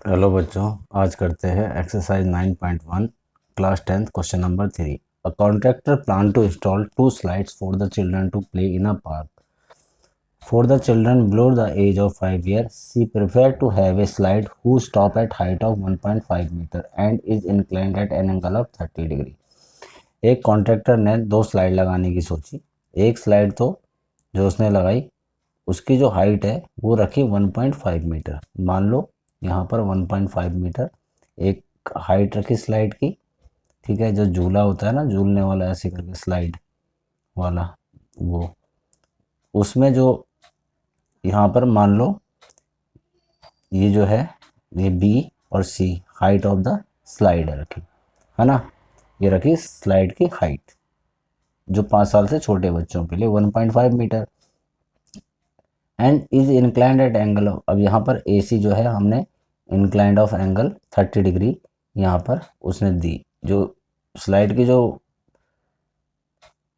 Hello बच्चों, आज करते हैं exercise 9.1 class 10th question number 3। A contractor plan to install 2 slides for the children to play in a park. For the children below the age of 5 years, she preferred to have a slide whose top at height of 1.5 meter and is inclined at an angle of 30 degree। एक contractor ने 2 slide लगाने की सोची। एक slide तो जो उसने लगाई उसकी जो हाइट है वो रखी 1.5 मीटर। मान लो यहाँ पर 1.5 मीटर एक हाइट रखी स्लाइड की। ठीक है, जो झूला होता है ना, झूलने वाला ऐसे करके स्लाइड वाला, वो उसमें जो यहाँ पर मान लो ये जो है ये बी और सी हाइट ऑफ द स्लाइड रखी है ना। ये रखी स्लाइड की हाइट जो 5 साल से छोटे बच्चों के लिए 1.5 metre and is inclined at angle of. अब यहाँ पर ए सी जो है हमने इंक्लाइंड ऑफ एंगल 30 डिग्री यहाँ पर उसने दी। जो स्लाइड की जो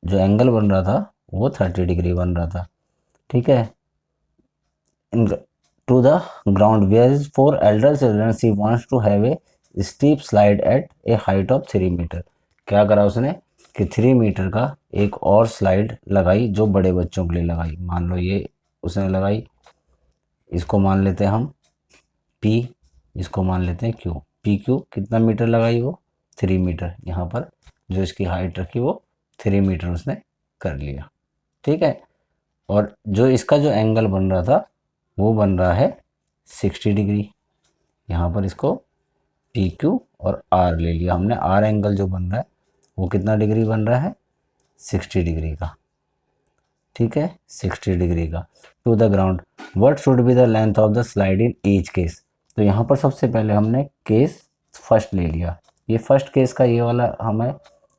जो एंगल बन रहा था वो 30 डिग्री बन रहा था। ठीक है, to the ground where for elder children she wants to have a steep slide at a height of 3 metre. क्या करा उसने कि 3 मीटर का एक और स्लाइड लगाई जो बड़े बच्चों के लिए लगाई। मान लो ये उसने लगाई, इसको मान लेते हैं हम P, इसको मान लेते हैं Q। पी क्यू कितना मीटर लगाई वो 3 मीटर। यहाँ पर जो इसकी हाइट रखी वो 3 मीटर उसने कर लिया। ठीक है, और जो इसका जो एंगल बन रहा था वो बन रहा है 60 डिग्री। यहाँ पर इसको पी क्यू और आर ले लिया हमने। आर एंगल जो बन रहा है वो कितना डिग्री बन रहा है 60 डिग्री का। ठीक है, 60 डिग्री का। To the ground what should be the length of the slide in each case. तो यहाँ पर सबसे पहले हमने केस फर्स्ट ले लिया। ये फर्स्ट केस का ये वाला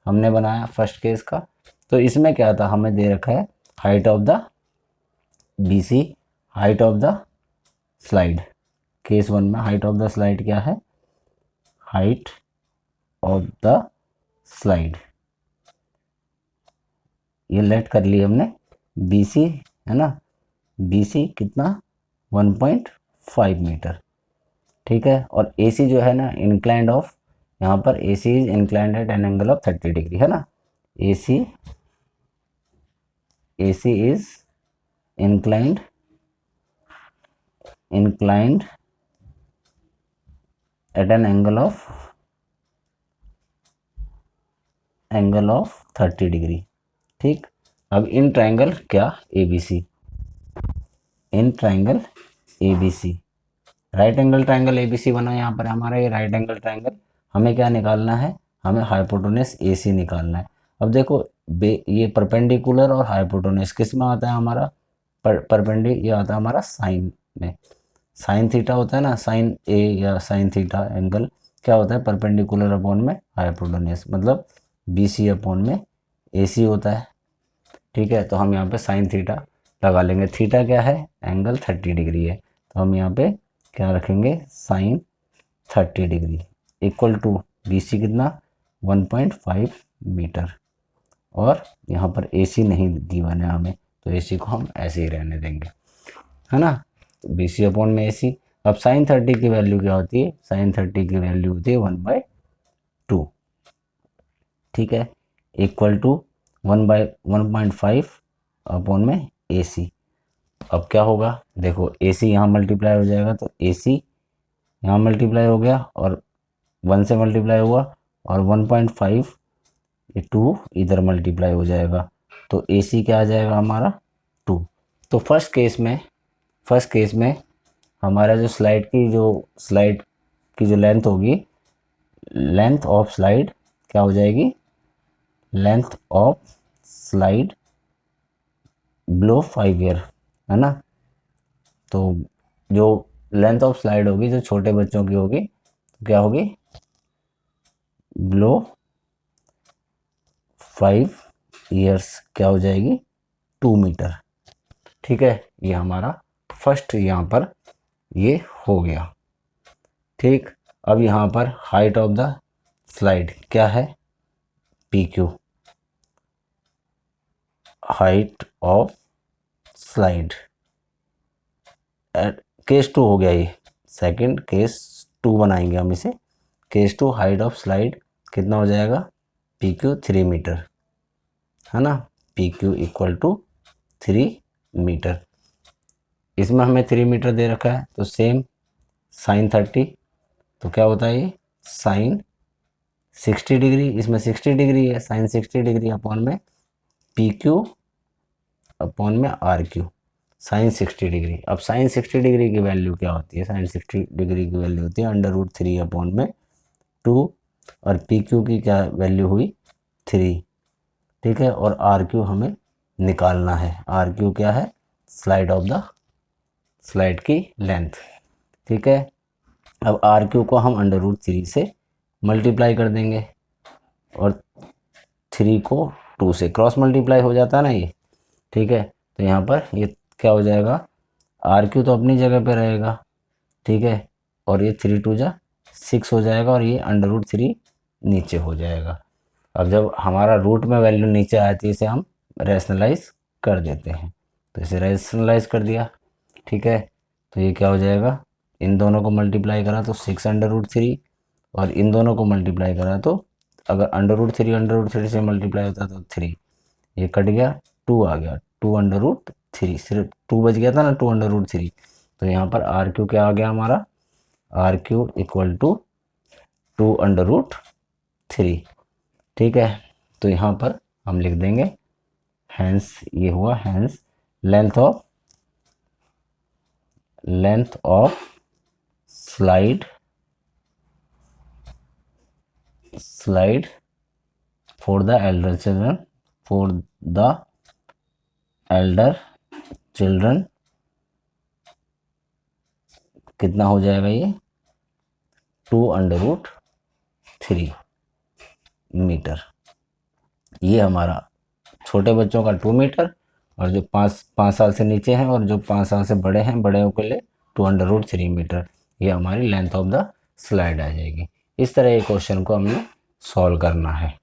हमने बनाया फर्स्ट केस का। तो इसमें क्या था, हमें दे रखा है height of the B C, height of the slide. Case 1 में हाइट ऑफ द स्लाइड क्या है, हाइट ऑफ द स्लाइड ये लेट कर लिया हमने बी सी, है ना। बी सी कितना 1.5 मीटर। ठीक है, और ए सी जो है ना इंक्लाइंड ऑफ, यहाँ पर A C is inclined at an angle of 30 degree, है ना। A C is inclined at an angle of 30 degree. ठीक, अब इन ट्राइंगल क्या A B C, in triangle A B C, right angle triangle A B C बना। यहाँ पर हमारा ये राइट एंगल ट्राइंगल, हमें क्या निकालना है, हमें हाइपोटेनस ए सी निकालना है। अब देखो ये परपेंडिकुलर और हाइपोटेनस किस में आता है हमारा, ये आता है हमारा साइन में। साइन थीटा होता है ना, साइन ए या साइन थीटा एंगल क्या होता है परपेंडिकुलर अपॉन में हाइपोटेनस, मतलब बी सी अपॉन में ए सी होता है। ठीक है, तो हम यहाँ पे साइन थीटा लगा लेंगे। थीटा क्या है, एंगल 30 डिग्री है, तो हम यहाँ पे क्या रखेंगे sine 30 degree equal to B C कितना 1.5 मीटर। और यहाँ पर ए सी नहीं गिवन है हमें, तो ए सी को हम ऐसे ही रहने देंगे, है ना। तो बी सी अपॉन में ए सी। अब साइन 30 की वैल्यू क्या होती है, साइन 30 की वैल्यू होती है 1/2। ठीक है, इक्वल टू 1/1.5 अपॉन में ए सी। अब क्या होगा, देखो ए सी यहाँ मल्टीप्लाई हो जाएगा, तो ए सी यहाँ मल्टीप्लाई हो गया और 1 से मल्टीप्लाई हुआ, और 1.5 ये 2 इधर मल्टीप्लाई हो जाएगा, तो ए सी क्या आ जाएगा हमारा 2। तो फर्स्ट केस में हमारा जो स्लाइड की जो लेंथ होगी, लेंथ ऑफ स्लाइड क्या हो जाएगी, length of slide below 5 year, है ना। तो जो लेंथ ऑफ स्लाइड होगी जो छोटे बच्चों की होगी तो क्या होगी, बिलो 5 ईयर्स क्या हो जाएगी 2 मीटर। ठीक है, ये हमारा फर्स्ट यहाँ पर ये हो गया। ठीक, अब यहाँ पर हाइट ऑफ द स्लाइड क्या है P Q, height of slide case 2 हो गया ये, सेकंड केस 2 बनाएंगे हम इसे। केस 2 हाइट ऑफ स्लाइड कितना हो जाएगा, PQ 3 मीटर, है ना, PQ इक्वल टू 3 मीटर। इसमें हमें 3 मीटर दे रखा है, तो सेम साइन 30, तो क्या होता है ये साइन 60 डिग्री, इसमें 60 डिग्री है, साइन 60 डिग्री अपॉन में PQ अपॉन में RQ, साइन 60 डिग्री। अब साइन 60 डिग्री की वैल्यू क्या होती है, साइन 60 डिग्री की वैल्यू होती है √3 अपॉन में 2, और PQ की क्या वैल्यू हुई 3, ठीक है। और RQ हमें निकालना है, RQ क्या है, स्लाइड ऑफ द स्लाइड की लेंथ, ठीक है। अब RQ को हम √3 से मल्टीप्लाई कर देंगे और 3 को 2 से क्रॉस मल्टीप्लाई हो जाता है ना ये, ठीक है। तो यहाँ पर ये क्या हो जाएगा, RQ तो अपनी जगह पे रहेगा, ठीक है, और ये 3 2 जा 6 हो जाएगा, और ये √3 नीचे हो जाएगा। अब जब हमारा रूट में वैल्यू नीचे आती है इसे हम रैशनलाइज कर देते हैं, तो इसे रैशनलाइज कर दिया, ठीक है। तो ये क्या हो जाएगा, इन दोनों को मल्टीप्लाई करा तो 6 √3, और इन दोनों को मल्टीप्लाई करा तो अगर √3 से मल्टीप्लाई होता तो 3, ये कट गया, 2 आ गया, 2 √3, सिर्फ 2 बच गया था ना, 2 √3। तो यहाँ पर RQ क्या आ गया हमारा, RQ इक्वल टू 2 √3, ठीक है। तो यहाँ पर हम लिख देंगे हैंस, ये हुआ hence length of slide for the elder children कितना हो जाएगा ये 2 √3 मीटर। ये हमारा छोटे बच्चों का 2 मीटर, और जो 5 साल से नीचे हैं और जो 5 साल से बड़े हैं, बड़े के लिए 2 √3 मीटर, ये हमारी लेंथ ऑफ द स्लाइड आ जाएगी। इस तरह ये क्वेश्चन को हमें सॉल्व करना है।